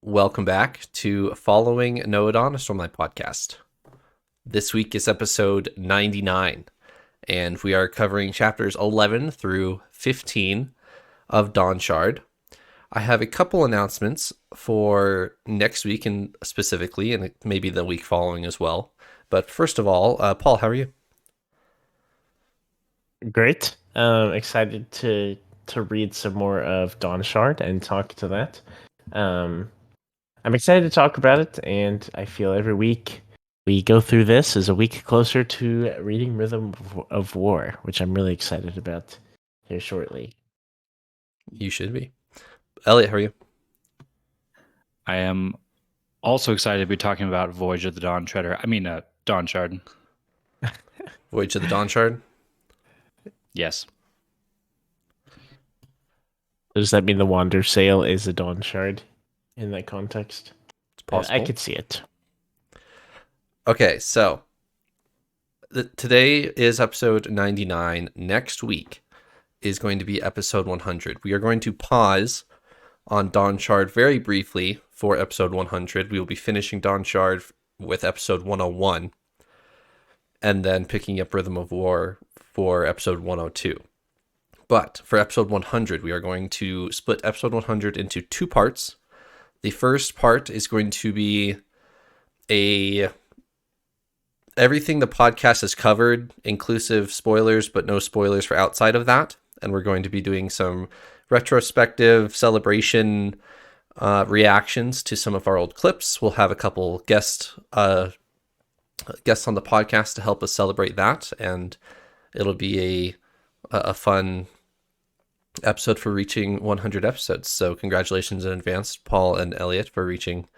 Welcome back to Following Noadon, a Stormlight podcast. This week is episode 99, and we are covering chapters 11 through 15 of Dawnshard. I have a couple announcements for next week, and specifically, and maybe the week following as well. But first of all, Paul, how are you? Great. Excited to read some more of Dawnshard and talk to that. I'm excited to talk about it, and I feel every week we go through this is a week closer to reading Rhythm of War, which I'm really excited about here shortly. You should be. Eliot, how are you? I am also excited to be talking about Voyage of the Dawnshard. Voyage of the Dawnshard? Yes. Does that mean the Wander Sail is a Dawnshard in that context? It's possible. I could see it. Okay, so today is episode 99. Next week is going to be episode 100. We are going to pause on Dawnshard very briefly for episode 100. We will be finishing Dawnshard with episode 101 and then picking up Rhythm of War for episode 102. But for episode 100, we are going to split episode 100 into two parts. The first part is going to be everything the podcast has covered, inclusive spoilers, but no spoilers for outside of that. And we're going to be doing some retrospective celebration reactions to some of our old clips. We'll have a couple guests on the podcast to help us celebrate that, and it'll be a fun episode for reaching 100 episodes. So congratulations in advance, Paul and Eliot, for reaching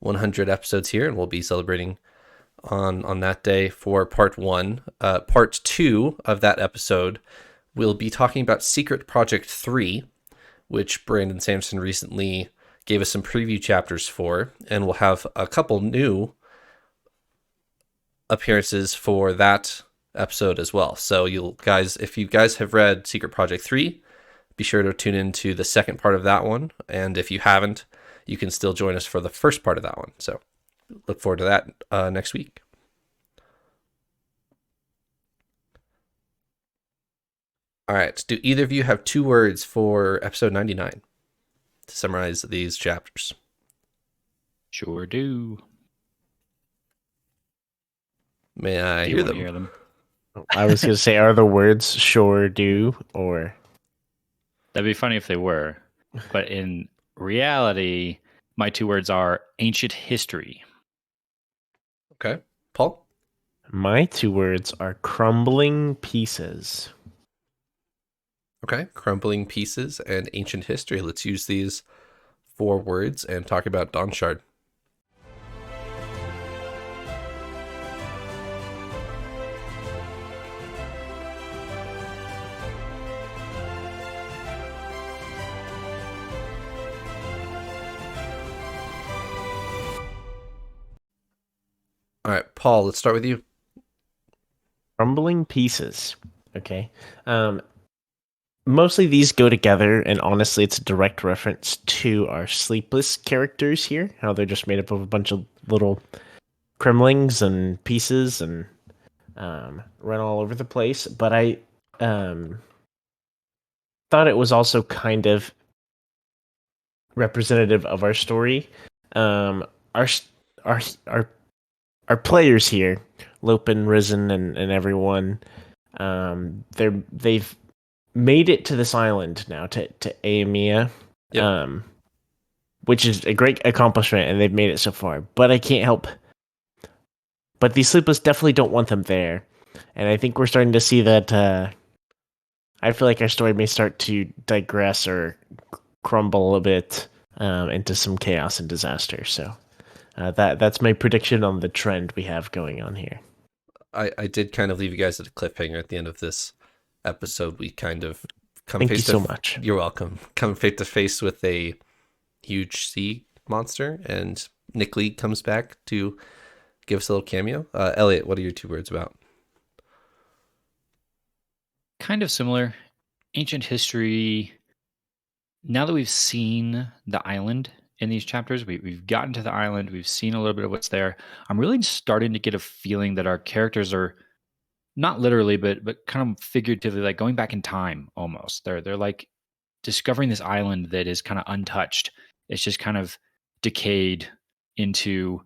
100 episodes here, and we'll be celebrating on that day for part one. Part two of that episode, we'll be talking about Secret Project 3, which Brandon Sampson recently gave us some preview chapters for, and we'll have a couple new appearances for that episode as well. So if you guys have read Secret Project 3, be sure to tune into the second part of that one. And if you haven't, you can still join us for the first part of that one. So look forward to that next week. All right. Do either of you have 2 words for episode 99 to summarize these chapters? Sure do. May I Do you hear wanna them? hear them? I was going to say, are the words sure do or... That'd be funny if they were. But in reality, my 2 words are ancient history. Okay. Paul? My 2 words are crumbling pieces. Okay. Crumbling pieces and ancient history. Let's use these 4 words and talk about Dawnshard. All right, Paul, let's start with you. Crumbling pieces. Okay. Mostly these go together, and honestly, it's a direct reference to our Sleepless characters here. How they're just made up of a bunch of little crumblings and pieces and run all over the place. But I thought it was also kind of representative of our story. Our players here, Lopen, Risen, and everyone, they've made it to this island now, to Amia, Yep. which is a great accomplishment, and they've made it so far. But I can't help. But these Sleepless definitely don't want them there, and I think we're starting to see that. I feel like our story may start to digress or crumble a bit into some chaos and disaster. So. That's my prediction on the trend we have going on here. I did kind of leave you guys at a cliffhanger at the end of this episode. We kind of come Thank you face so much. You're welcome. Come face to face with a huge sea monster, and Nick Lee comes back to give us a little cameo. Eliot, what are your 2 words about? Kind of similar. Ancient history. Now that we've seen the island in these chapters. We've gotten to the island. We've seen a little bit of what's there. I'm really starting to get a feeling that our characters are not literally, but kind of figuratively, like going back in time almost. They're like discovering this island that is kind of untouched. It's just kind of decayed into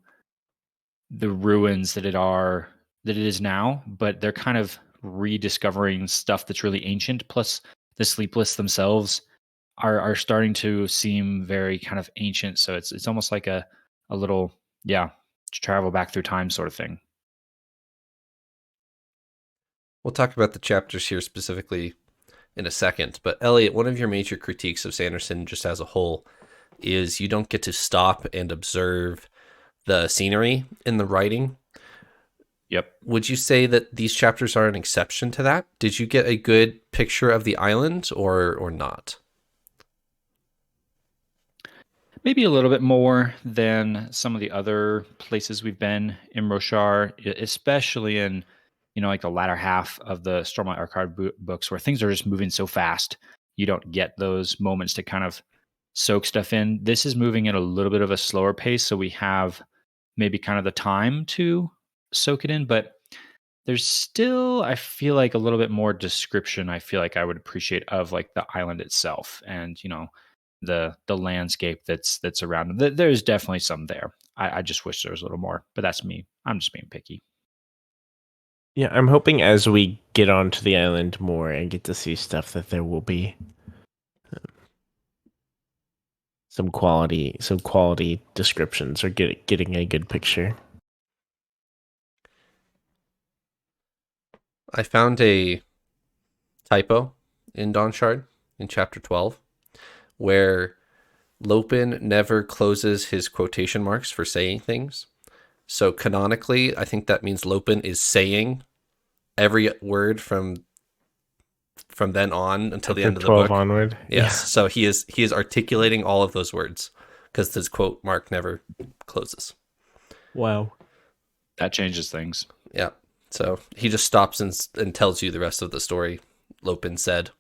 the ruins that it is now, but they're kind of rediscovering stuff that's really ancient. Plus, the Sleepless themselves are starting to seem very kind of ancient. So it's almost like a little travel back through time sort of thing. We'll talk about the chapters here specifically in a second. But Eliot, one of your major critiques of Sanderson just as a whole is you don't get to stop and observe the scenery in the writing. Yep. Would you say that these chapters are an exception to that? Did you get a good picture of the island or not? Maybe a little bit more than some of the other places we've been in Roshar, especially in, like the latter half of the Stormlight Archive books where things are just moving so fast. You don't get those moments to kind of soak stuff in. This is moving at a little bit of a slower pace, so we have maybe kind of the time to soak it in, but there's still, I feel like, a little bit more description I feel like I would appreciate of like the island itself and, the landscape that's around. There's definitely some there. I just wish there was a little more, but that's me. I'm just being picky. Yeah, I'm hoping as we get onto the island more and get to see stuff that there will be some quality descriptions or getting a good picture. I found a typo in Dawnshard in chapter 12 where Lopen never closes his quotation marks for saying things. So canonically, I think that means Lopen is saying every word from then on until the end of the book. 12 onward. Yes. Yeah. So he is articulating all of those words because his quote mark never closes. Wow. That changes things. Yeah. So he just stops and tells you the rest of the story, Lopen said.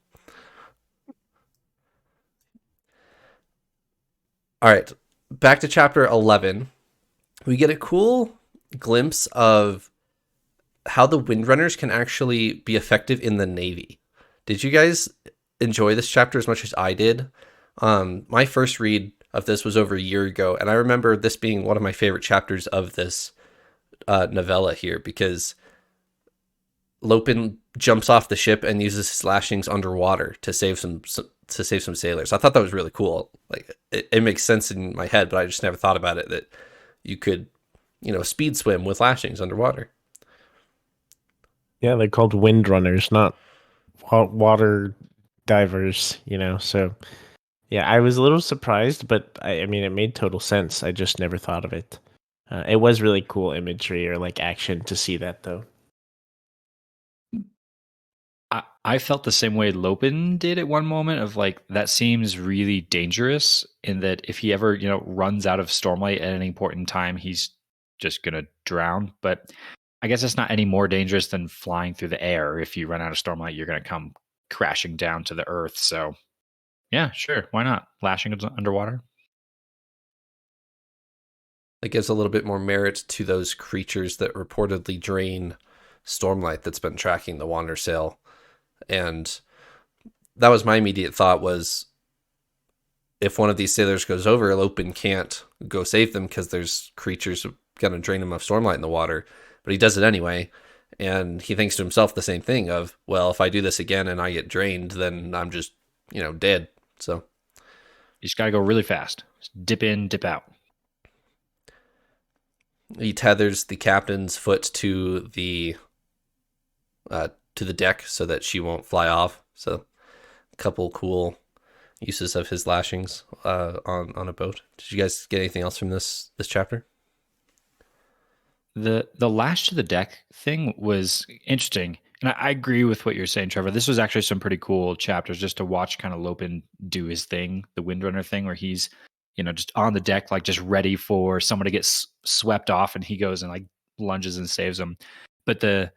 All right, back to chapter 11. We get a cool glimpse of how the Windrunners can actually be effective in the Navy. Did you guys enjoy this chapter as much as I did? My first read of this was over a year ago, and I remember this being one of my favorite chapters of this novella here because Lopen jumps off the ship and uses his lashings underwater to save some sailors. I thought that was really cool. Like it makes sense in my head, but I just never thought about it that you could, speed swim with lashings underwater. Yeah, they're called windrunners, not water divers, so yeah, I was a little surprised, but I mean, it made total sense. I just never thought of it. It was really cool imagery or like action to see that though. I felt the same way Lopen did at one moment of like, that seems really dangerous in that if he ever, runs out of Stormlight at any point in time, he's just going to drown. But I guess it's not any more dangerous than flying through the air. If you run out of Stormlight, you're going to come crashing down to the earth. So yeah, sure. Why not? Lashing underwater. It gives a little bit more merit to those creatures that reportedly drain Stormlight that's been tracking the Wander Sail. And that was my immediate thought was if one of these sailors goes over, Lopen can't go save them because there's creatures going to drain him of Stormlight in the water. But he does it anyway. And he thinks to himself the same thing of, well, if I do this again and I get drained, then I'm just, dead. So you just got to go really fast. Just dip in, dip out. He tethers the captain's foot to the deck so that she won't fly off. So a couple cool uses of his lashings on a boat. Did you guys get anything else from this chapter? The lash to the deck thing was interesting. And I agree with what you're saying, Trevor. This was actually some pretty cool chapters just to watch kind of Lopen do his thing, the Windrunner thing, where he's, just on the deck, like just ready for someone to get swept off, and he goes and like lunges and saves them. But the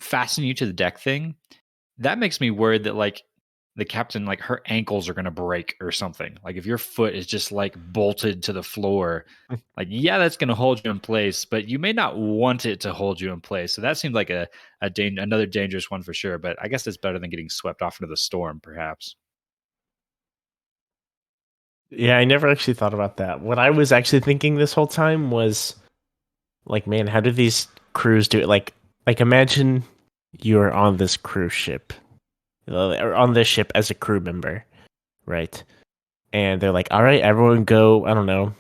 fastening you to the deck thing, that makes me worried that like the captain, like her ankles are going to break or something. Like if your foot is just like bolted to the floor, like, yeah, that's going to hold you in place, but you may not want it to hold you in place. So that seemed like another dangerous one for sure. But I guess it's better than getting swept off into the storm, perhaps. Yeah, I never actually thought about that. What I was actually thinking this whole time was like, man, how do these crews do it? Like imagine you're on this cruise ship, or on this ship as a crew member, right? And they're like, all right, everyone go, I don't know,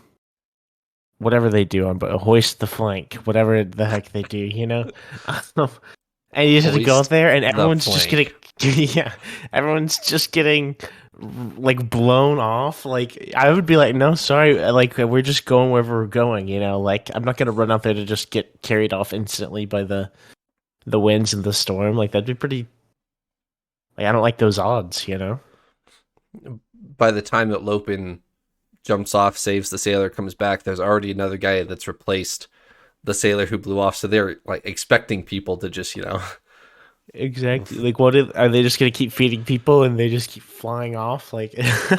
whatever they do on, but hoist the flank, whatever the heck they do, you know? And you just have to go Hoist out there, and the everyone's just getting, flank. yeah, everyone's just getting like blown off. Like I would be like, no, sorry, like we're just going wherever we're going, you know. Like I'm not gonna run out there to just get carried off instantly by the winds and the storm. Like that'd be pretty. Like I don't like those odds, you know. By the time that Lopen jumps off, saves the sailor, comes back, there's already another guy that's replaced the sailor who blew off. So they're like expecting people to just, Exactly. Like, are they just gonna keep feeding people and they just keep flying off? Like, yeah.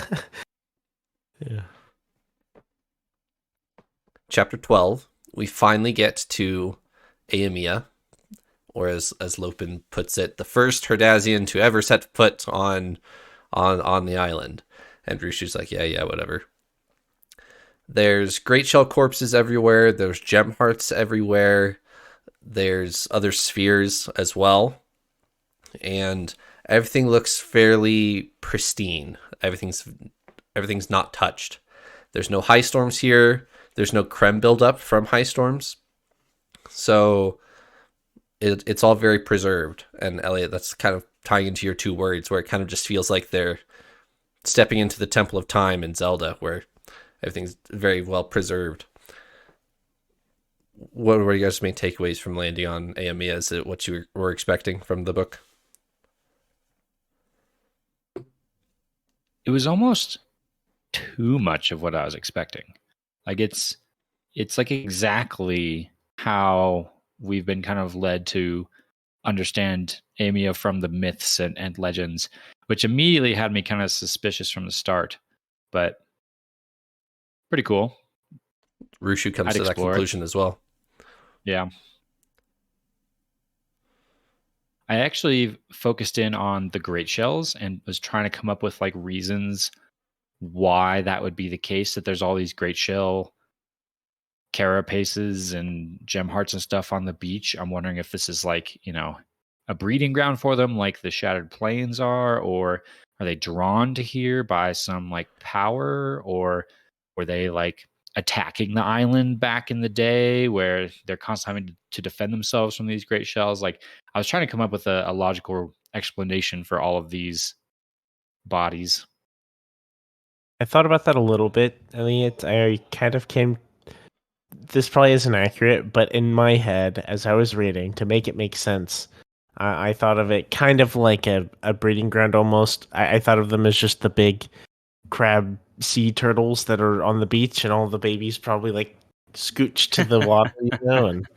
Chapter 12, we finally get to Amia, or as Lopen puts it, the first Herdazian to ever set foot on the island. And Rushu's like, yeah, whatever. There's Greatshell corpses everywhere. There's gem hearts everywhere. There's other spheres as well. And everything looks fairly pristine. Everything's not touched. There's no high storms here. There's no creme buildup from high storms. So it's all very preserved. And Eliot, that's kind of tying into your two words, where it kind of just feels like they're stepping into the Temple of Time in Zelda, where everything's very well preserved. What were your guys' main takeaways from landing on Amia? Is it what you were expecting from the book? It was almost too much of what I was expecting. Like it's like exactly how we've been kind of led to understand Amia from the myths and legends, which immediately had me kind of suspicious from the start. But pretty cool. Rushu comes to that conclusion as well. Yeah. I actually focused in on the Greatshells and was trying to come up with like reasons why that would be the case, that there's all these Greatshell carapaces and gem hearts and stuff on the beach. I'm wondering if this is like, a breeding ground for them like the Shattered Plains are, or are they drawn to here by some like power, or were they like attacking the island back in the day where they're constantly having to defend themselves from these Greatshells? Like I was trying to come up with a logical explanation for all of these bodies. I thought about that a little bit, Elliot. I kind of came. This probably isn't accurate, but in my head, as I was reading, to make it make sense, I thought of it kind of like a breeding ground almost. I thought of them as just the big crab sea turtles that are on the beach, and all the babies probably like scooch to the water, and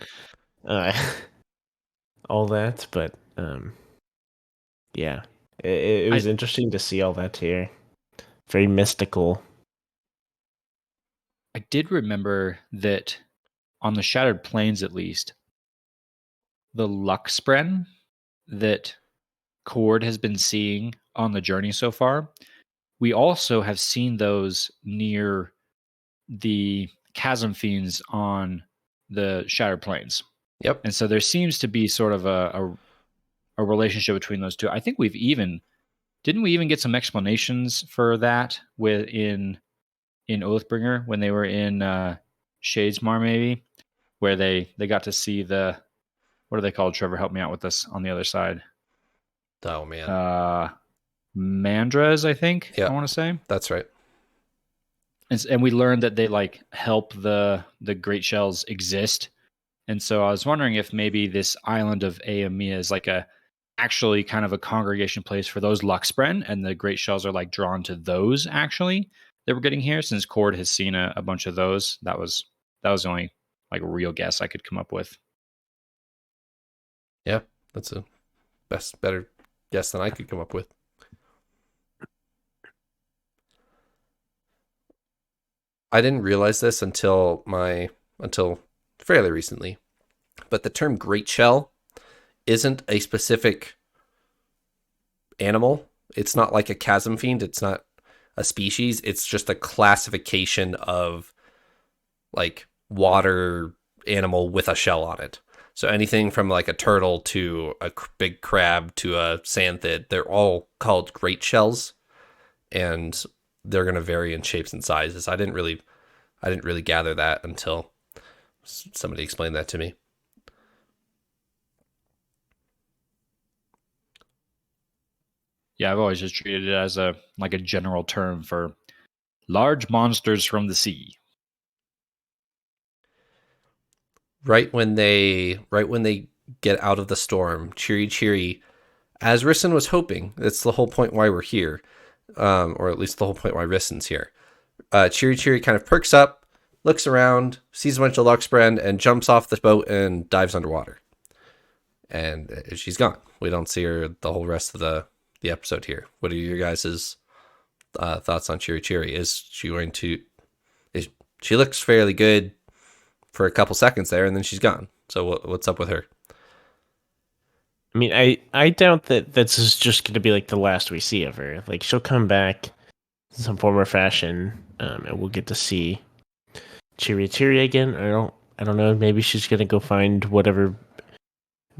all that. But yeah, it was interesting to see all that here. Very mystical. I did remember that on the Shattered Plains, at least, the Luxspren that Cord has been seeing on the journey so far, we also have seen those near the chasm fiends on the Shattered Plains. Yep. And so there seems to be sort of a relationship between those two. I think didn't we even get some explanations for that in Oathbringer when they were in Shadesmar, maybe, where they got to see what are they called? Trevor, help me out with this on the other side. Oh man. Mandras, I think. Yeah, I want to say that's right. And we learned that they like help the Greatshells exist. And so I was wondering if maybe this island of Amia is like actually kind of a congregation place for those Luxspren, and the Greatshells are like drawn to those actually that we're getting here, since Cord has seen a bunch of those. That was the only like real guess I could come up with. Yeah, that's a better guess than I could come up with. I didn't realize this until fairly recently, but the term great shell isn't a specific animal. It's not like a chasm fiend. It's not a species. It's just a classification of like water animal with a shell on it. So anything from like a turtle to a big crab to a sandfid, they're all called great shells, and they're going to vary in shapes and sizes. I didn't really gather that until somebody explained that to me. Yeah, I've always just treated it as a general term for large monsters from the sea. Right when they get out of the storm, Cheery, as Risson was hoping, that's the whole point why we're here, or at least the whole point why Risson's here. Cheery kind of perks up, looks around, sees a bunch of Luxbrand, and jumps off the boat and dives underwater. And she's gone. We don't see her the whole rest of the episode here. What are your guys' thoughts on Cheery? Is she going to... she looks fairly good for a couple seconds there, and then she's gone. So what's up with her? I mean, I doubt that this is just going to be like the last we see of her. Like, she'll come back in some form or fashion, and we'll get to see Cheery again. I don't know. Maybe she's going to go find whatever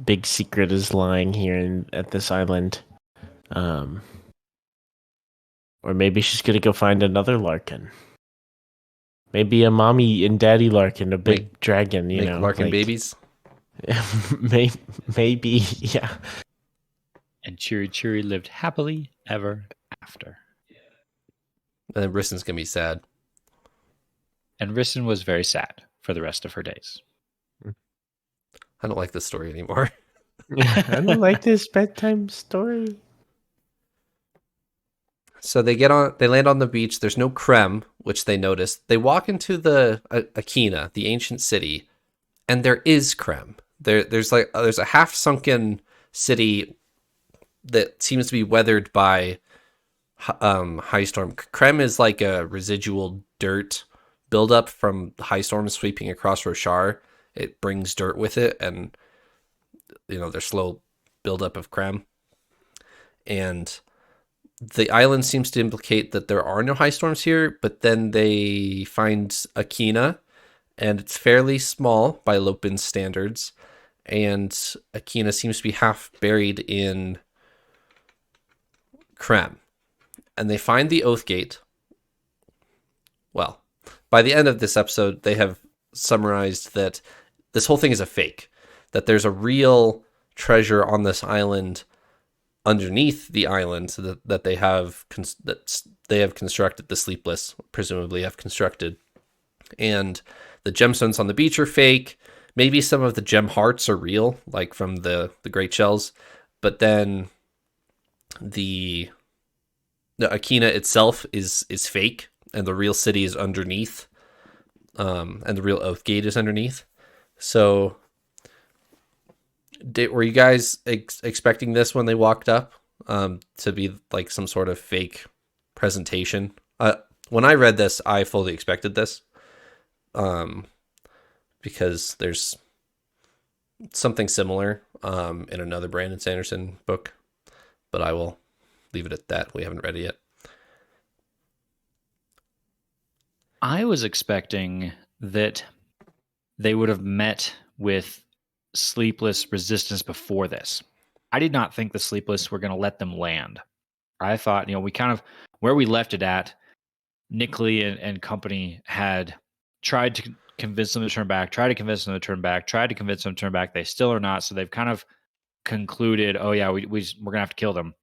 big secret is lying here at this island. Or maybe she's going to go find another Larkin. Maybe a mommy and daddy Larkin, a big dragon, you know. Larkin babies? Maybe, yeah. And Cheery lived happily ever after. And then Risson's going to be sad. And Risson was very sad for the rest of her days. I don't like this story anymore. I don't like this bedtime story. So they land on the beach. There's no creme, which they notice. They walk into the Akina, the ancient city, and there is creme. There's a half sunken city that seems to be weathered by high storm. Creme is like a residual dirt buildup from high storms sweeping across Roshar. It brings dirt with it, and there's slow buildup of creme. And the island seems to implicate that there are no high storms here, but then they find Akina, and it's fairly small by Lopen's standards, and Akina seems to be half buried in creme. And they find the Oath Gate. Well, by the end of this episode, they have summarized that this whole thing is a fake, that there's a real treasure on this island underneath the island that they have constructed, the Sleepless presumably have constructed, and the gemstones on the beach are fake. Maybe some of the gem hearts are real, like from the Greatshells, but then the Akina itself is fake, and the real city is underneath, and the real Oath Gate is underneath. So were you guys expecting this when they walked up, to be like some sort of fake presentation? When I read this, I fully expected this, because there's something similar in another Brandon Sanderson book, but I will leave it at that. We haven't read it yet. I was expecting that they would have met with Sleepless resistance before this. I did not think the Sleepless were going to let them land. I thought, we kind of, where we left it at, Nickley and company had tried to convince them to turn back, tried to convince them to turn back. They still are not. So they've kind of concluded, oh yeah, we're going to have to kill them.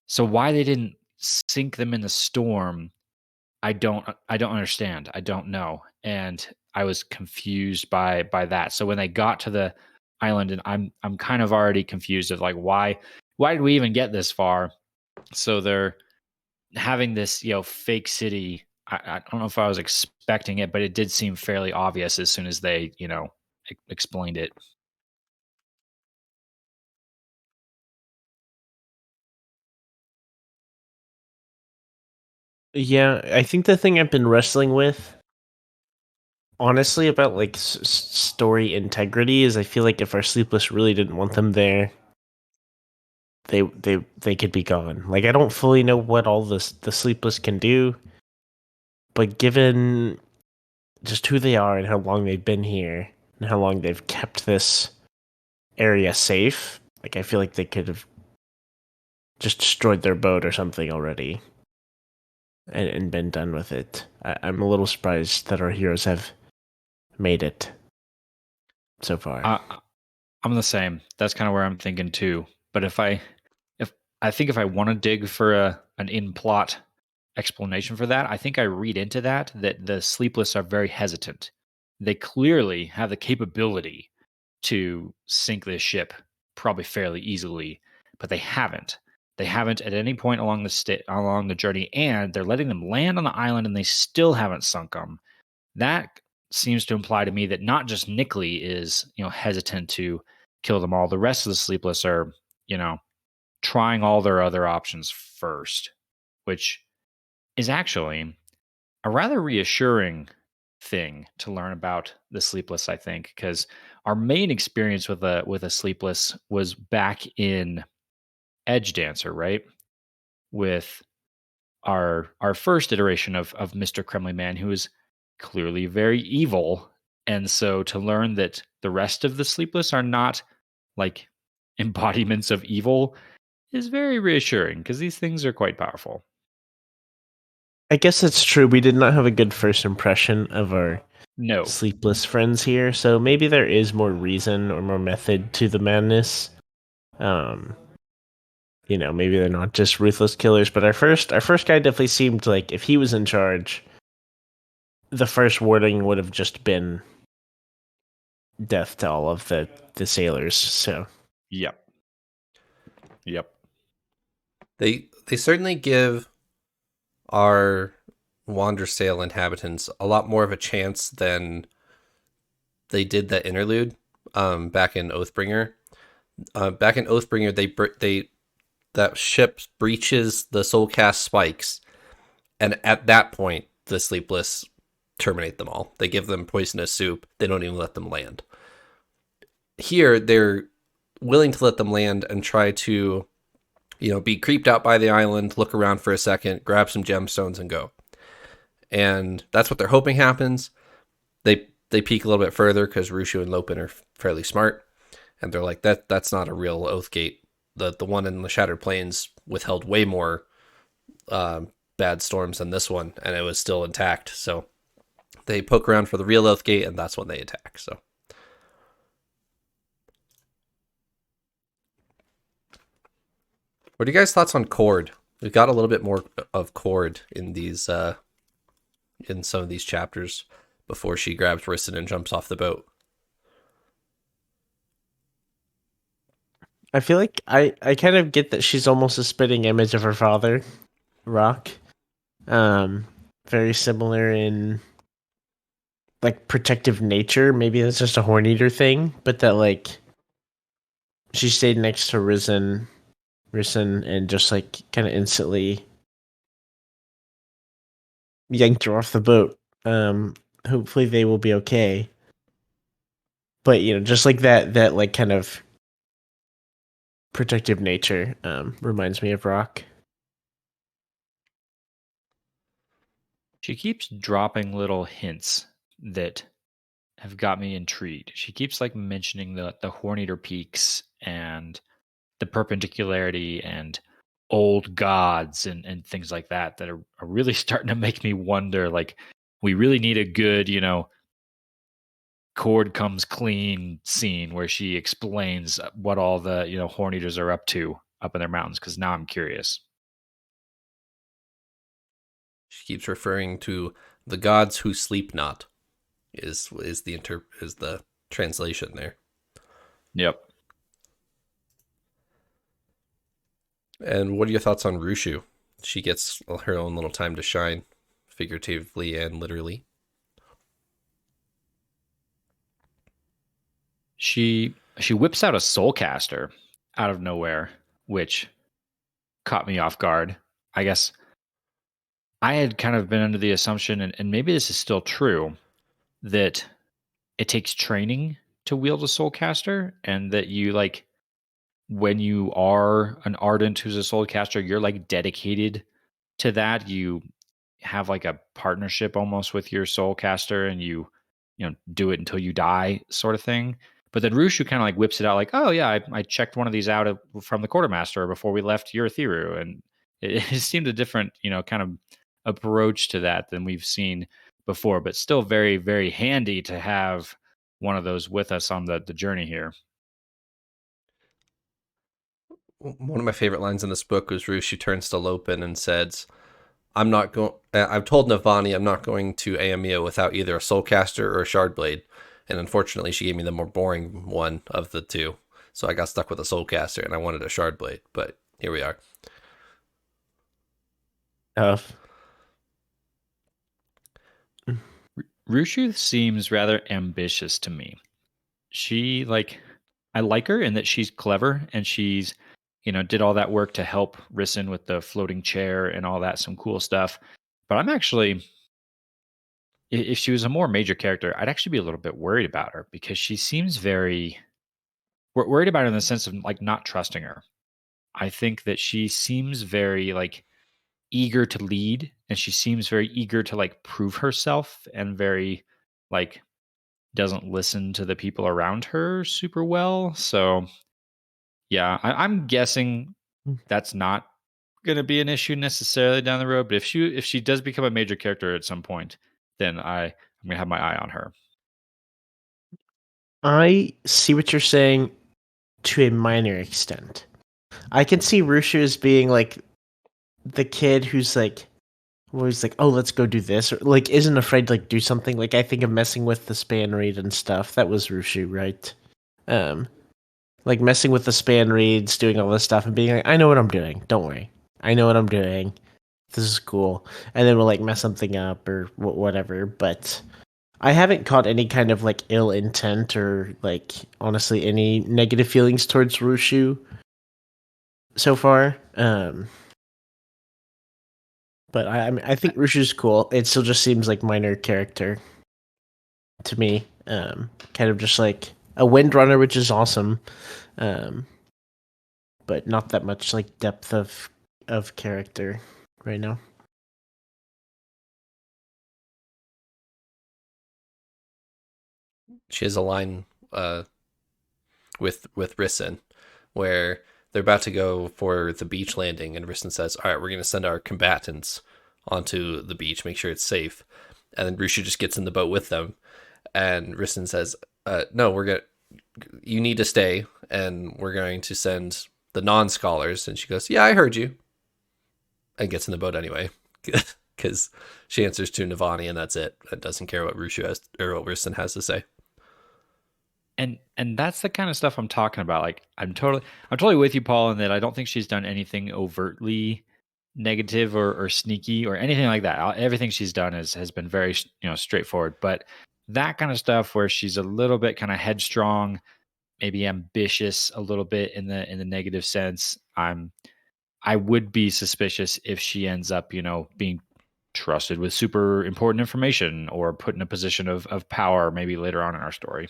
So why they didn't sink them in the storm, I don't understand. I don't know. And I was confused by that. So when they got to the island, and I'm kind of already confused of like, why did we even get this far? So they're having this, fake city. I don't know if I was expecting it, but it did seem fairly obvious as soon as they, explained it. Yeah, I think the thing I've been wrestling with honestly about like story integrity is I feel like if our Sleepless really didn't want them there, they could be gone. Like I don't fully know what all the Sleepless can do, but given just who they are and how long they've been here and how long they've kept this area safe, like I feel like they could have just destroyed their boat or something already and been done with it. I'm a little surprised that our heroes have made it so far. I'm the same. That's kind of where I'm thinking too. But if I want to dig for an in plot explanation for that, I think I read into that the Sleepless are very hesitant. They clearly have the capability to sink this ship probably fairly easily, but they haven't. They haven't at any point along the journey, and they're letting them land on the island, and they still haven't sunk them. That seems to imply to me that not just Nickley is hesitant to kill them all. The rest of the Sleepless are trying all their other options first, which is actually a rather reassuring thing to learn about the Sleepless, I think, because our main experience with a Sleepless was back in Edge Dancer, right? With our first iteration of Mr. Kremlin Man, who is clearly very evil. And so to learn that the rest of the Sleepless are not like embodiments of evil is very reassuring because these things are quite powerful. I guess it's true. We did not have a good first impression of our No. Sleepless friends here, so maybe there is more reason or more method to the madness. Maybe they're not just ruthless killers, but our first guy definitely seemed like if he was in charge, the first wording would have just been death to all of the sailors. So Yep. They certainly give our Wandersail inhabitants a lot more of a chance than they did that interlude back in Oathbringer. Back in Oathbringer, that ship breaches the Soulcast spikes, and at that point, the Sleepless terminate them all. They give them poisonous soup. They don't even let them land. Here, they're willing to let them land and try to, be creeped out by the island, look around for a second, grab some gemstones, and go. And that's what they're hoping happens. They peek a little bit further because Rushu and Lopen are fairly smart, and they're like, that's not a real Oathgate. The one in the Shattered Plains withheld way more bad storms than this one, and it was still intact. So they poke around for the real Oathgate, and that's when they attack. So what are you guys' thoughts on Cord? We've got a little bit more of Cord in these in some of these chapters before she grabs Rison and jumps off the boat. I feel like I kind of get that she's almost a spitting image of her father, Rock. Very similar in like protective nature. Maybe that's just a Horneater thing, but that like she stayed next to Rison and just like kind of instantly yanked her off the boat. Hopefully they will be okay. But just like that like kind of protective nature reminds me of Rock. She keeps dropping little hints that have got me intrigued. She keeps like mentioning the Horneater peaks and the perpendicularity and old gods and things like that are really starting to make me wonder, like, we really need a good, Cord comes clean scene where she explains what all the, Horneaters are up to up in their mountains, because now I'm curious. She keeps referring to the gods who sleep not is the translation there. Yep. And what are your thoughts on Rushu? She gets her own little time to shine, figuratively and literally. She whips out a soulcaster out of nowhere, which caught me off guard. I guess I had kind of been under the assumption, and maybe this is still true, that it takes training to wield a soul caster, and that you like when you are an ardent who's a soul caster, you're like dedicated to that. You have like a partnership almost with your soul caster, and you know do it until you die, sort of thing. But then Rushu kind of like whips it out, like, oh yeah, I checked one of these out from the quartermaster before we left Urithiru, and it seemed a different, kind of approach to that than we've seen before, but still very, very handy to have one of those with us on the journey here. One of my favorite lines in this book was Rushu turns to Lopen and says, I'm not going. I've told Navani I'm not going to Amia without either a Soulcaster or a Shardblade, and unfortunately, she gave me the more boring one of the two. So I got stuck with a Soulcaster, and I wanted a Shardblade. But here we are. Rushu seems rather ambitious to me. She I like her in that she's clever, and she's did all that work to help Risen with the floating chair and all that, some cool stuff. But I'm actually, if she was a more major character, I'd actually be a little bit worried about her, because she seems very worried about her in the sense of like not trusting her. I think that she seems very like eager to lead, and she seems very eager to like prove herself, and very like doesn't listen to the people around her super well. So yeah, I'm guessing that's not going to be an issue necessarily down the road. But if she does become a major character at some point, then I'm going to have my eye on her. I see what you're saying to a minor extent. I can see Rushu as being like the kid who's like always like, oh, let's go do this, or like isn't afraid to like do something. Like I think of messing with the span read and stuff. That was Rushu, right? Like messing with the span reads, doing all this stuff, and being like, I know what I'm doing. Don't worry, I know what I'm doing. This is cool. And then we'll like mess something up or whatever. But I haven't caught any kind of like ill intent or like honestly any negative feelings towards Rushu so far. But I think Rushu's cool. It still just seems like minor character to me. Kind of just like a windrunner, which is awesome. But not that much like depth of character right now. She has a line with Risen where they're about to go for the beach landing, and Risen says, all right, we're going to send our combatants onto the beach, make sure it's safe. And then Rushu just gets in the boat with them, and Risen says, no, you need to stay, and we're going to send the non-scholars. And she goes, yeah, I heard you, and gets in the boat anyway, because she answers to Navani, and that's it. It doesn't care what Rushu has or what Risen has to say. And that's the kind of stuff I'm talking about. Like I'm totally with you, Paul, in that I don't think she's done anything overtly negative or sneaky or anything like that. Everything she's done has been very straightforward. But that kind of stuff where she's a little bit kind of headstrong, maybe ambitious a little bit in the negative sense, I would be suspicious if she ends up being trusted with super important information or put in a position of power maybe later on in our story.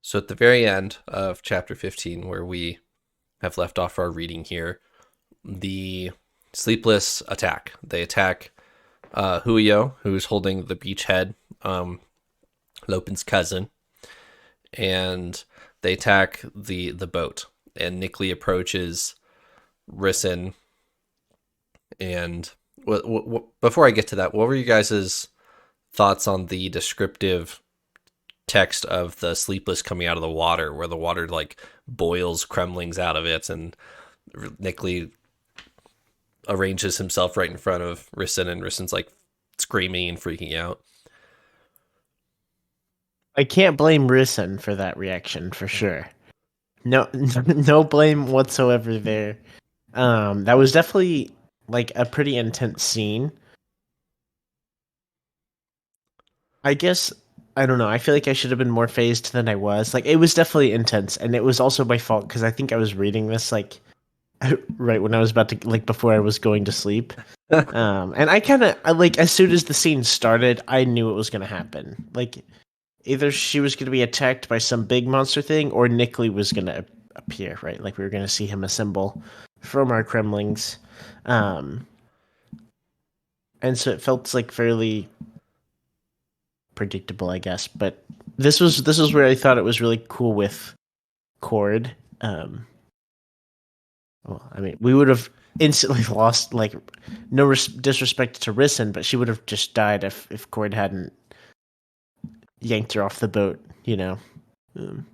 So at the very end of chapter 15, where we have left off our reading here, the Sleepless attack. They attack Huio, who's holding the beach head, Lopen's cousin, and they attack the boat. And Nickley approaches Risen. And before I get to that, what were you guys' thoughts on the descriptive text of the Sleepless coming out of the water, where the water like boils crumblings out of it, and Nickley arranges himself right in front of Risen, and Risen's like screaming and freaking out? I can't blame Risen for that reaction for sure. No, no blame whatsoever there. That was definitely like a pretty intense scene. I guess I don't know. I feel like I should have been more phased than I was. Like it was definitely intense, and it was also my fault because I think I was reading this like right when I was about to before I was going to sleep. And I like as soon as the scene started, I knew it was going to happen. Like either she was going to be attacked by some big monster thing, or Nickley was going to appear. Right, like we were going to see him assemble from our Kremlings, and so it felt like fairly predictable, I guess. But this was where I thought it was really cool with Cord. Well, I mean, we would have instantly lost, like, no disrespect to Risen, but she would have just died if Cord hadn't yanked her off the boat, you know. And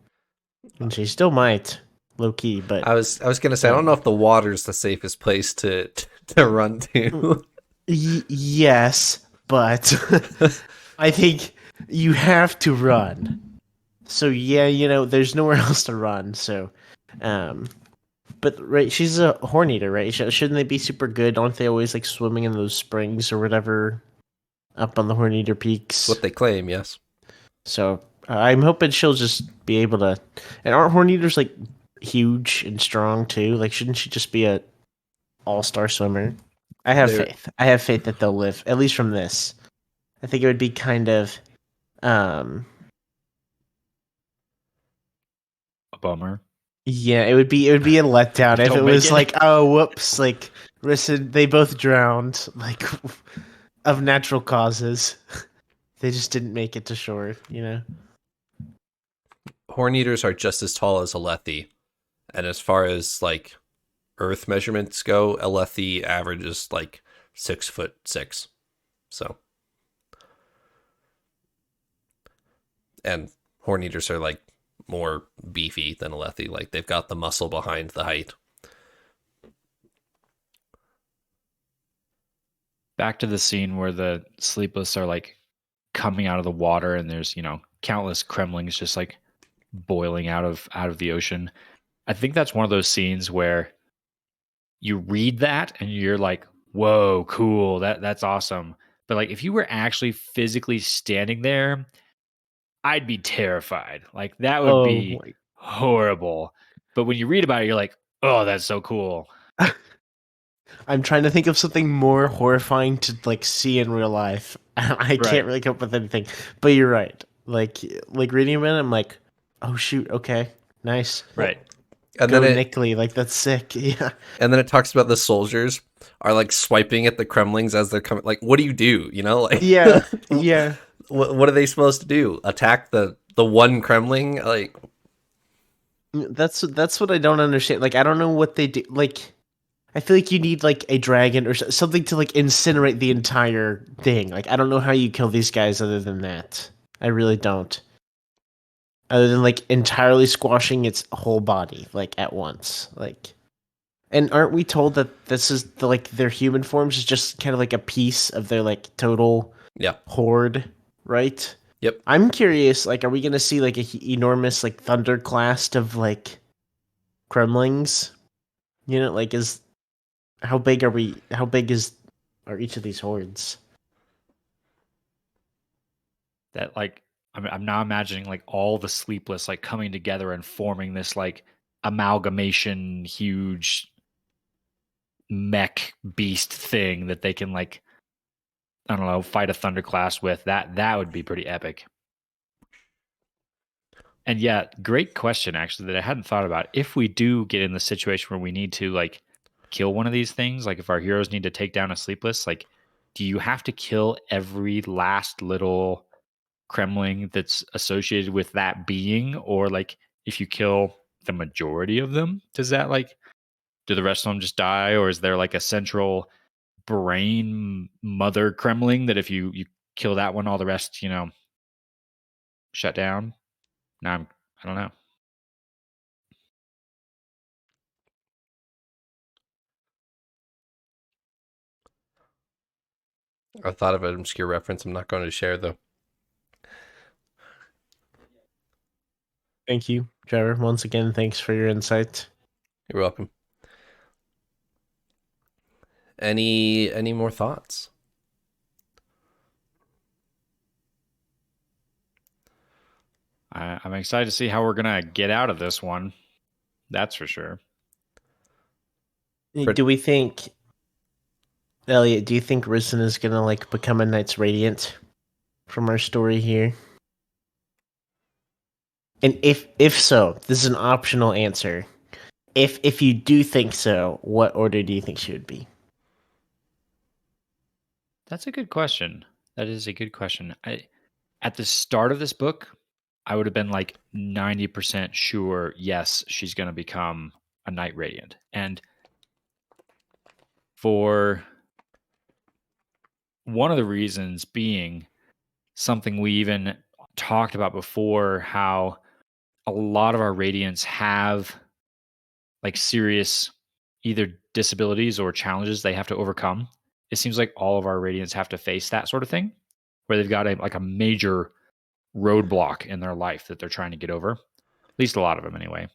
she still might, low key, but I was gonna say I don't know if the water's the safest place to run to. Yes, but I think you have to run. So yeah, there's nowhere else to run. So, but right, she's a horn eater, right? Shouldn't they be super good? Aren't they always like swimming in those springs or whatever up on the horn eater peaks? What they claim, yes. So I'm hoping she'll just be able to. And aren't horn eaters like huge and strong too? Like, shouldn't she just be a all-star swimmer? I have faith. I have faith that they'll live, at least from this. I think it would be kind of a bummer. Yeah, it would be a letdown if it was like, oh, whoops, like listen, they both drowned, like of natural causes. They just didn't make it to shore, Horn eaters are just as tall as Alethi, and as far as like Earth measurements go, Alethi averages like 6'6". So, and horn eaters are like more beefy than Alethi. Like they've got the muscle behind the height. Back to the scene where the Sleepless are like coming out of the water, and there's countless Kremlings just like boiling out of the ocean. I think that's one of those scenes where you read that and you're like, whoa, cool, that's awesome. But like if you were actually physically standing there, I'd be terrified. Like that would be horrible. But when you read about it, you're like, oh, that's so cool. I'm trying to think of something more horrifying to like see in real life. I can't really come up with anything. But you're right. Like reading about it, I'm like, oh shoot, okay, nice, right. And Go then Nickley, like that's sick. Yeah. And then it talks about the soldiers are like swiping at the Kremlings as they're coming. Like, what do you do? Like yeah. What are they supposed to do? Attack the one Kremling? Like that's what I don't understand. Like I don't know what they do. Like I feel like you need like a dragon or something to like incinerate the entire thing. Like I don't know how you kill these guys other than that. I really don't. Other than like entirely squashing its whole body like at once. Like, and aren't we told that this is their human forms is just kind of like a piece of their like total horde, right? Yep. I'm curious, like, are we gonna see like a enormous like thunderclast of like Kremlings? Like how big are each of these hordes? That like I'm now imagining like all the Sleepless like coming together and forming this like amalgamation huge mech beast thing that they can like, I don't know, fight a thunderclass with. That would be pretty epic. And yeah, great question actually that I hadn't thought about. If we do get in the situation where we need to like kill one of these things, like if our heroes need to take down a Sleepless, like do you have to kill every last little Kremling that's associated with that being? Or like if you kill the majority of them, does that like, do the rest of them just die? Or is there like a central brain mother Kremling that if you kill that one, all the rest, shut down? I don't know. I thought of an obscure reference I'm not going to share though. Thank you, Trevor. Once again, thanks for your insight. You're welcome. Any more thoughts? I'm excited to see how we're gonna get out of this one. That's for sure. Do we think, Elliot, do you think Risen is gonna like become a Knights Radiant from our story here? And if so, this is an optional answer. If you do think so, what order do you think she would be? That's a good question. That is a good question. At the start of this book, I would have been like 90% sure, yes, she's going to become a Knight Radiant. And for one of the reasons being something we even talked about before, how a lot of our Radiants have like serious either disabilities or challenges they have to overcome. It seems like all of our Radiants have to face that sort of thing, where they've got a major roadblock in their life that they're trying to get over. At least a lot of them, anyway.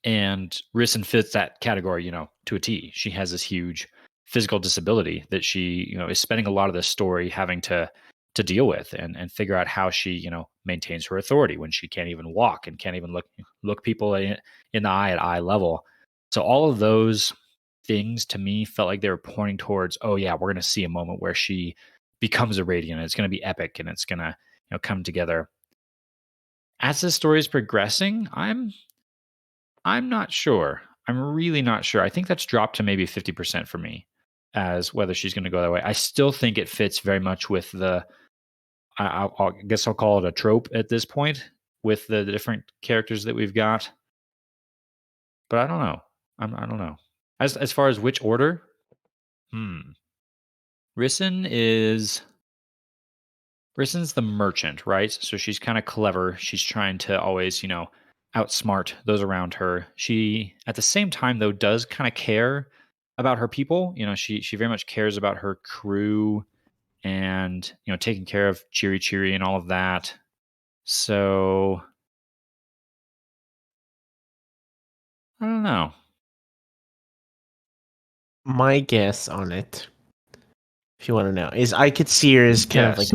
And Risen fits that category, to a T. She has this huge physical disability that she, is spending a lot of this story having to deal with and figure out how she, maintains her authority when she can't even walk and can't even look people in the eye at eye level. So all of those things to me felt like they were pointing towards, oh yeah, we're going to see a moment where she becomes a Radiant. It's going to be epic and it's going to, come together. As the story is progressing, I'm not sure. I'm really not sure. I think that's dropped to maybe 50% for me as whether she's going to go that way. I still think it fits very much with the, I guess I'll call it a trope at this point with the different characters that we've got. But I don't know. I don't know. As far as which order, Rissen's the merchant, right? So she's kind of clever. She's trying to always, outsmart those around her. She, at the same time, though, does kind of care about her people. She very much cares about her crew and, taking care of Cheery and all of that. So, I don't know. My guess on it, if you want to know, is I could see her as kind of like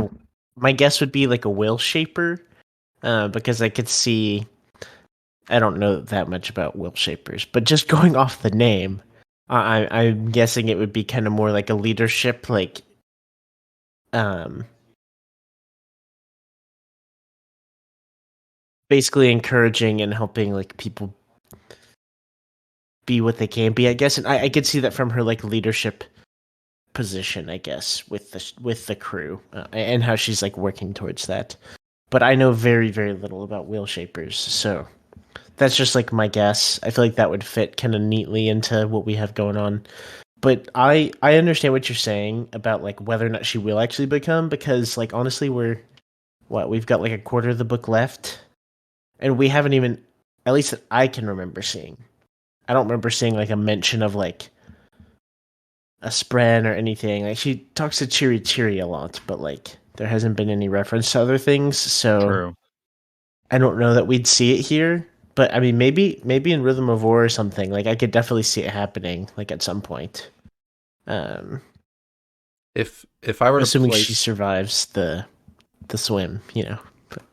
my guess would be like a will shaper, because I could see. I don't know that much about will shapers, but just going off the name, I'm guessing it would be kind of more like a leadership, like, basically encouraging and helping like people be what they can be, I guess. And I could see that from her like leadership position, I guess, with the crew, and how she's like working towards that. But I know very, very little about wheel shapers, so that's just like my guess. I feel like that would fit kind of neatly into what we have going on. But I understand what you're saying about like whether or not she will actually become, because like honestly we've got like a quarter of the book left, and we haven't even, at least that I can remember seeing. I don't remember seeing like a mention of like a spren or anything. Like she talks to Cheery a lot, but like there hasn't been any reference to other things. So True. I don't know that we'd see it here. But I mean, maybe in Rhythm of War or something. Like I could definitely see it happening, like at some point. If I were assuming to place, she survives the swim, But,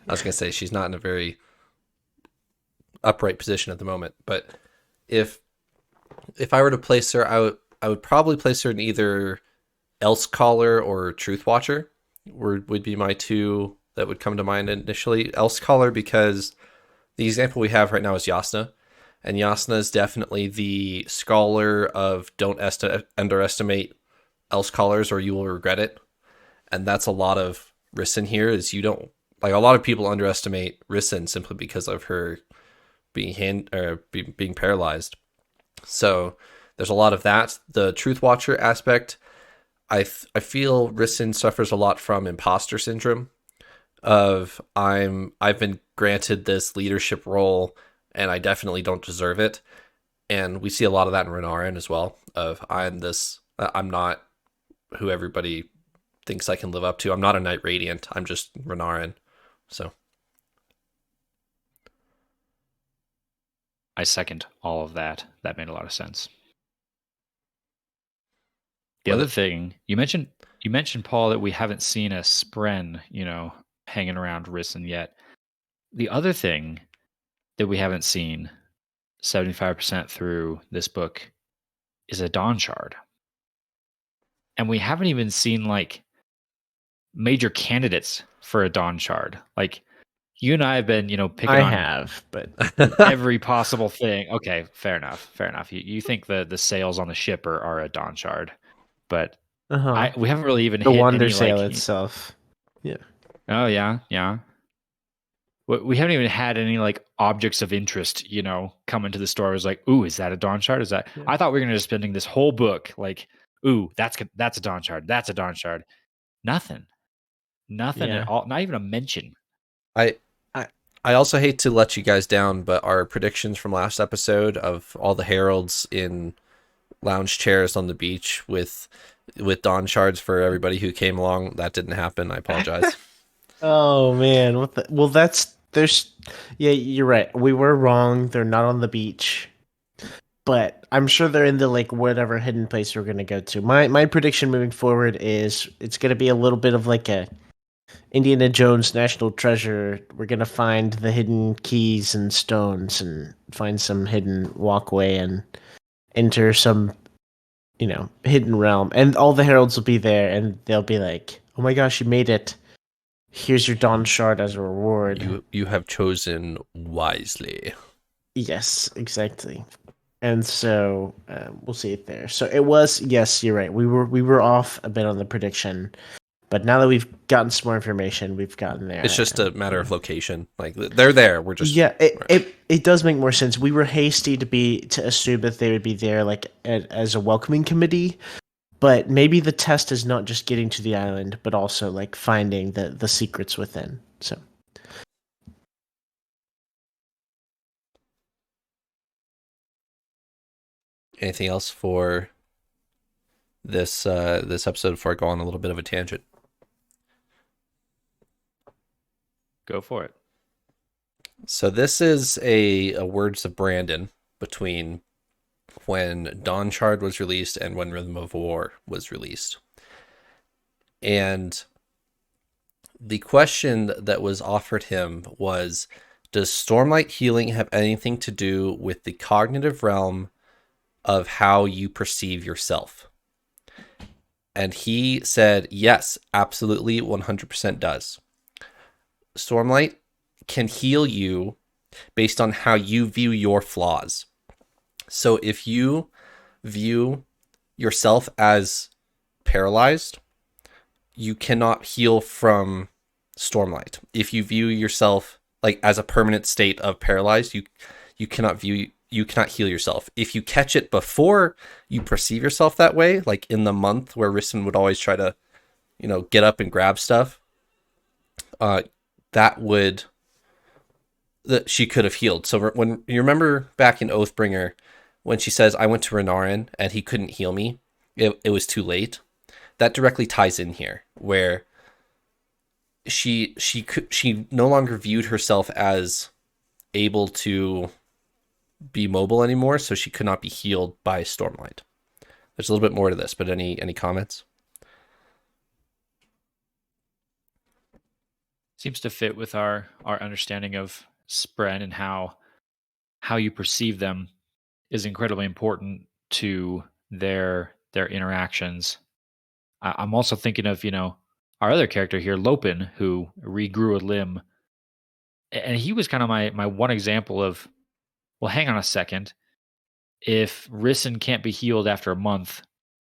I was gonna say she's not in a very upright position at the moment. But if I were to place her, I would probably place her in either Else Caller or Truth Watcher. Would be my two that would come to mind initially. Else Caller, because the example we have right now is Yasna, and Yasna is definitely the scholar of don't underestimate Else Callers or you will regret it. And that's a lot of Risen here, is you don't, like, a lot of people underestimate Risen simply because of her being being paralyzed. So there's a lot of that. The Truth Watcher aspect, I feel Risen suffers a lot from imposter syndrome of I've been granted this leadership role and I definitely don't deserve it. And we see a lot of that in Renarin as well, of I'm not who everybody thinks I can live up to. I'm not a Knight Radiant. I'm just Renarin. So I second all of that. That made a lot of sense. The other thing you mentioned, Paul, that we haven't seen a spren, hanging around Risen yet. The other thing that we haven't seen 75% through this book is a Dawnshard. And we haven't even seen like major candidates for a Dawnshard. Like you and I have been, picking I on have, but every possible thing. Okay, fair enough. Fair enough. You think the sails on the ship are a Dawnshard, but we haven't really even the hit Wander any Sail like. itself. Yeah. Oh yeah, yeah. We haven't even had any like objects of interest, come into the store. It was like, ooh, is that a Dawnshard? Is that? Yeah. I thought we were gonna just spending this whole book like, ooh, that's a Dawnshard. That's a Dawnshard. Nothing at all. Not even a mention. I also hate to let you guys down, but our predictions from last episode of all the heralds in lounge chairs on the beach with Dawnshards for everybody who came along, that didn't happen. I apologize. Oh man, what the? Well, yeah, you're right. We were wrong. They're not on the beach, but I'm sure they're in the like whatever hidden place we're gonna go to. My prediction moving forward is it's gonna be a little bit of like a Indiana Jones National Treasure. We're gonna find the hidden keys and stones and find some hidden walkway and enter some, hidden realm. And all the heralds will be there, and they'll be like, "Oh my gosh, you made it! Here's your Dawnshard as a reward." You have chosen wisely. Yes, exactly. And so we'll see it there. So it was, yes, you're right. We were off a bit on the prediction. But now that we've gotten some more information, we've gotten there. It's just a matter of location. Like they're there. We're just it does make more sense. We were hasty to assume that they would be there like as a welcoming committee, but maybe the test is not just getting to the island, but also like finding the secrets within. So anything else for this episode before I go on a little bit of a tangent? Go for it. So this is a Words of Brandon between when Dawnshard was released and when Rhythm of War was released. And the question that was offered him was, does Stormlight healing have anything to do with the cognitive realm of how you perceive yourself? And he said, yes, absolutely, 100% does. Stormlight can heal you based on how you view your flaws. So if you view yourself as paralyzed, you cannot heal from Stormlight. If you view yourself like as a permanent state of paralyzed, you cannot heal yourself. If you catch it before you perceive yourself that way, like in the month where Risen would always try to, get up and grab stuff, that she could have healed. So when you remember back in Oathbringer, when she says, I went to Renarin and he couldn't heal me, it was too late. That directly ties in here, where she no longer viewed herself as able to be mobile anymore, so she could not be healed by Stormlight. There's a little bit more to this, but any comments? Seems to fit with our understanding of Spren and how you perceive them is incredibly important to their interactions. I'm also thinking of our other character here, Lopen, who regrew a limb, and he was kind of my one example of, well, hang on a second. If Risen can't be healed after a month,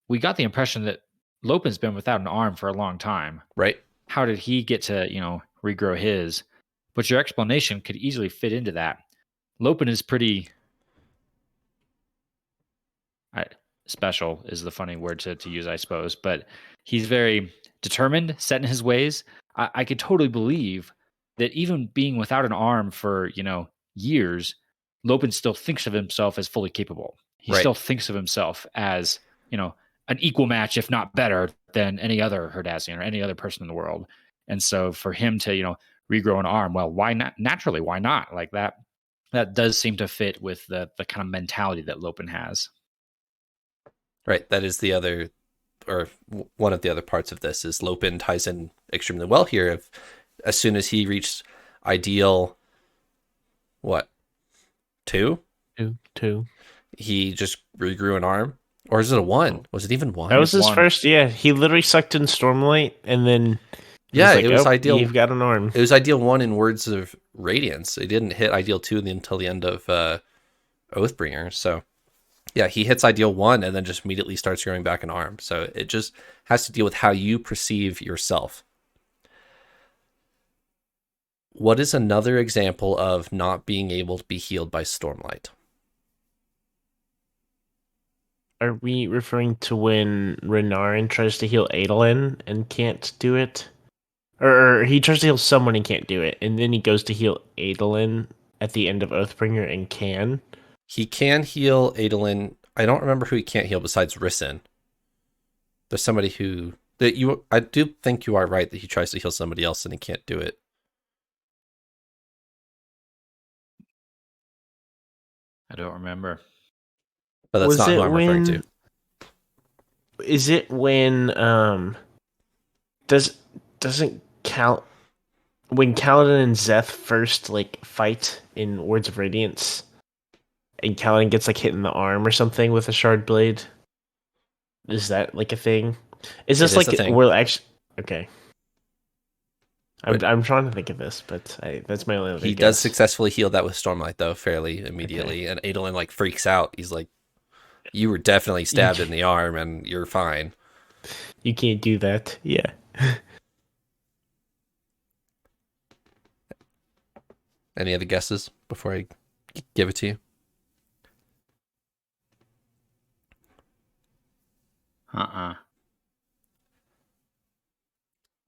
we got the impression that Lopen's been without an arm for a long time. Right. How did he get to regrow his? But your explanation could easily fit into that. Lopen is pretty special is the funny word to use, I suppose, but he's very determined, set in his ways. I could totally believe that even being without an arm for, years, Lopen still thinks of himself as fully capable. He still thinks of himself as, an equal match, if not better, than any other Herdazian or any other person in the world. And so for him to, regrow an arm, well, why not? Naturally, why not? Like that does seem to fit with the kind of mentality that Lopen has. Right. That is the other, or one of the other parts of this, is Lopen ties in extremely well here. As soon as he reached ideal, two, he just regrew an arm, Or is it a 1? Was it even 1? That was his One. first. Yeah, he literally sucked in Stormlight, and then Yeah, like, it was ideal. You've got an arm. It was ideal 1 in Words of Radiance. It didn't hit ideal 2 until the end of Oathbringer. So yeah, he hits ideal 1 and then just immediately starts growing back an arm. So it just has to deal with how you perceive yourself. What is another example of not being able to be healed by Stormlight? Are we referring to when Renarin tries to heal Adolin and can't do it? Or he tries to heal someone and can't do it, and then he goes to heal Adolin at the end of Oathbringer and can? He can heal Adolin. I don't remember who he can't heal besides Rysn. There's somebody who... I do think you are right that he tries to heal somebody else and he can't do it. I don't remember. But that's not who I'm referring to. Is it when doesn't when Kaladin and Zeth first like fight in Words of Radiance, and Kaladin gets like hit in the arm or something with a shard blade? Is that like a thing? Is this like we're actually okay? I'm trying to think of this, but that's my only. He does successfully heal that with Stormlight though, fairly immediately, and Adolin like freaks out. He's like, "You were definitely stabbed in the arm, and you're fine." You can't do that. Yeah. Any other guesses before I give it to you?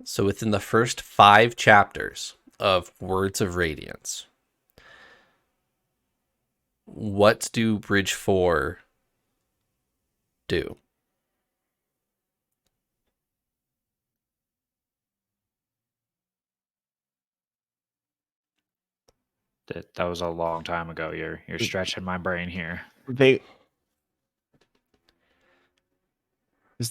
So within the first 5 chapters of Words of Radiance, what do Bridge 4 do? That was a long time ago. You're stretching my brain here. Because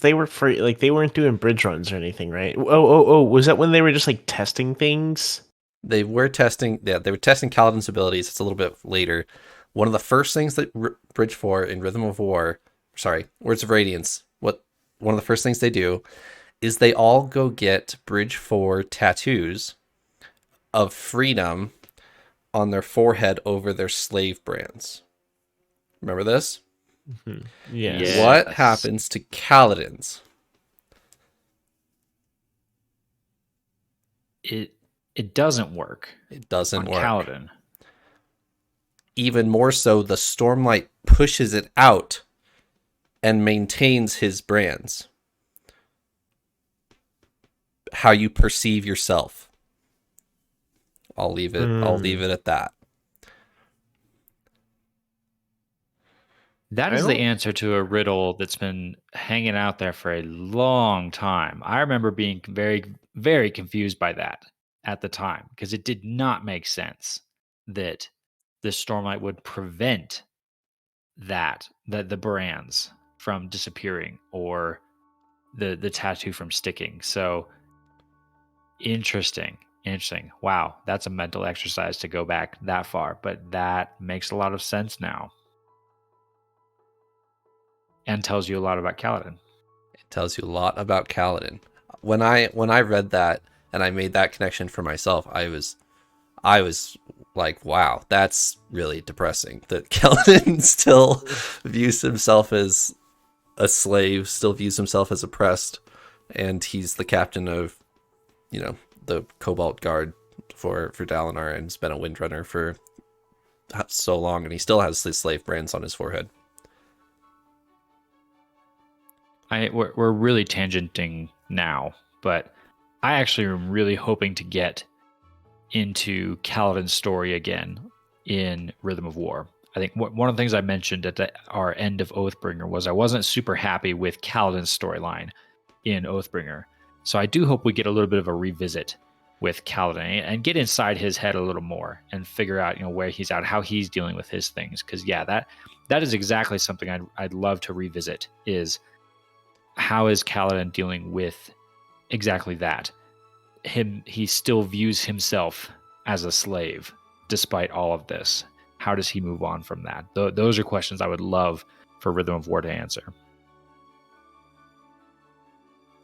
they were free, like they weren't doing bridge runs or anything, right? Oh! Was that when they were just like testing things? They were testing. Yeah, they were testing Kaladin's abilities. It's a little bit later. One of the first things that Bridge 4 in Words of Radiance. One of the first things they do is they all go get Bridge 4 tattoos of freedom on their forehead over their slave brands. Remember this? Mm-hmm. Yeah. Yes. What happens to Kaladin's? It doesn't work. It doesn't work. Kaladin. Even more so, the Stormlight pushes it out and maintains his brands. How you perceive yourself. I'll leave it at that. That is the answer to a riddle that's been hanging out there for a long time. I remember being very, very confused by that at the time because it did not make sense that the Stormlight would prevent the brands from disappearing or the tattoo from sticking. So interesting. Wow, that's a mental exercise to go back that far, but that makes a lot of sense now. And tells you a lot about Kaladin. It tells you a lot about Kaladin. When I read that and I made that connection for myself, I was like, wow, that's really depressing. That Kaladin still views himself as a slave, still views himself as oppressed, and he's the captain of, the Cobalt Guard for Dalinar, and has been a Windrunner for so long, and he still has the slave brands on his forehead. We're really tangenting now, but I actually am really hoping to get into Kaladin's story again in Rhythm of War. I think one of the things I mentioned at our end of Oathbringer was I wasn't super happy with Kaladin's storyline in Oathbringer. So I do hope we get a little bit of a revisit with Kaladin and get inside his head a little more and figure out, where he's at, how he's dealing with his things. Because that is exactly something I'd love to revisit. Is how is Kaladin dealing with exactly that? He still views himself as a slave despite all of this. How does he move on from that? Those are questions I would love for Rhythm of War to answer.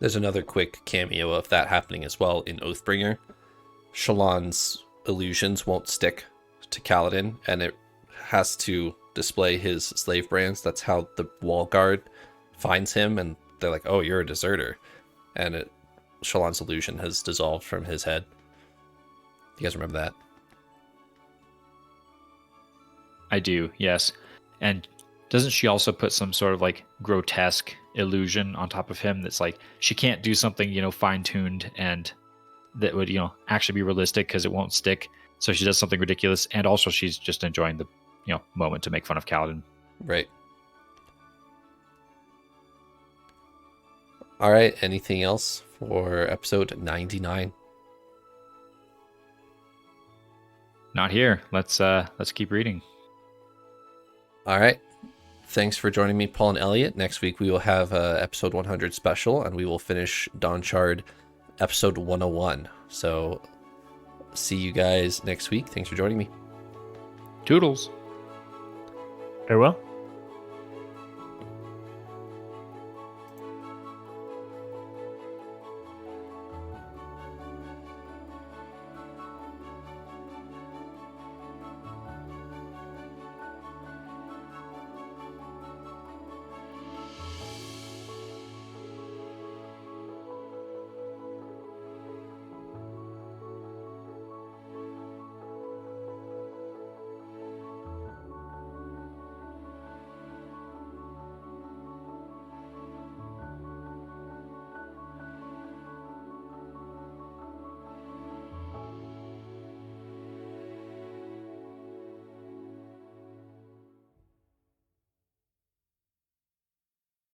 There's another quick cameo of that happening as well in Oathbringer. Shallan's illusions won't stick to Kaladin, and it has to display his slave brands. That's how the wall guard finds him, and they're like, oh, you're a deserter. And Shallan's illusion has dissolved from his head. You guys remember that? I do, yes. And doesn't she also put some sort of like grotesque illusion on top of him that's like she can't do something, you know, fine-tuned and that would, you know, actually be realistic because it won't stick. So she does something ridiculous, and also she's just enjoying the, you know, moment to make fun of Kaladin. Right. All right, anything else for episode 99? Not here. Let's keep reading. All right. Thanks for joining me, Paul and Eliot. Next week we will have episode 100 special, and we will finish Dawnshard episode 101. So see you guys next week. Thanks for joining me. Toodles. Farewell.